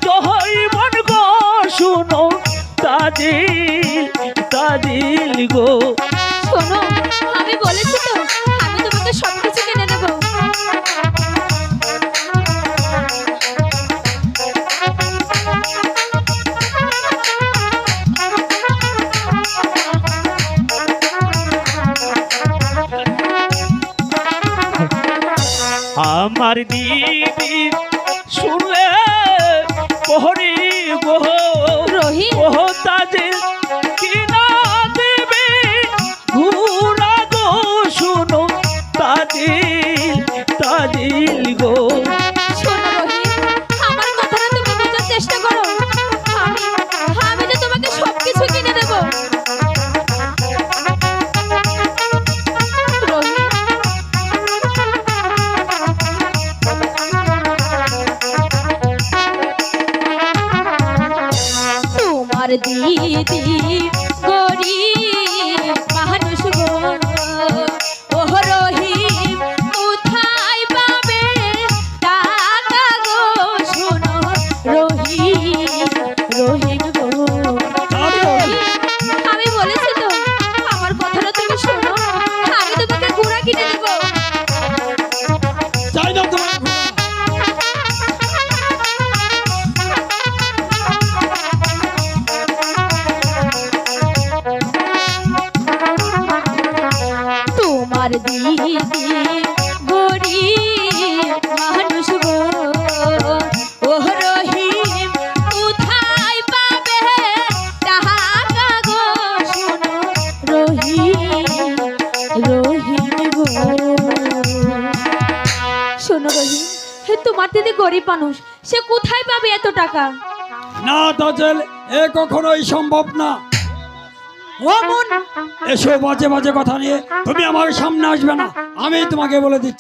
জয় মন গো শুনো তাজিল তাজিল গো। শোনো, আমি বলেছি তো আমি তোমাকে সবকিছু কিনে দেবো। আমার দিদি শুনলে প্রহরী গো রহিম, ওহ তাজিল কিনা দেবে ঘুরা গো শুনো তাজিল তাজিল গো। শোনো রহিম, আমার কথাটা তুমি বোঝার চেষ্টা করো। আমি তো তোমাকে সবকিছু কিনে দেবো। রহিম, তোমার দিদি গরিব মানুষ গো। ওহ রহিম, কোথায় পাবে টাকা গো শোনো রহিম, রহিম গো। রহিম, আমি বলেছি তো আমার কথাটা তুমি শোনো। আমি তোমাকে ঘোড়া কিনে দেবো। চাই না তোমার ঘোড়া। তোমার দিদি গরিব মানুষ গো। ওহ রহিম, কোথায় পাবে টাকা গো শোনো রহিম, রহিম গো। শোনো রহিম, তোমার দিদি গরিব মানুষ, সে কোথায় পাবে এত টাকা? না তাজেল, এ কখনোই সম্ভব না। এসো বাজে বাজে কথা নিয়ে তুমি আমার সামনে আসবে না, আমি তোমাকে বলে দিচ্ছি।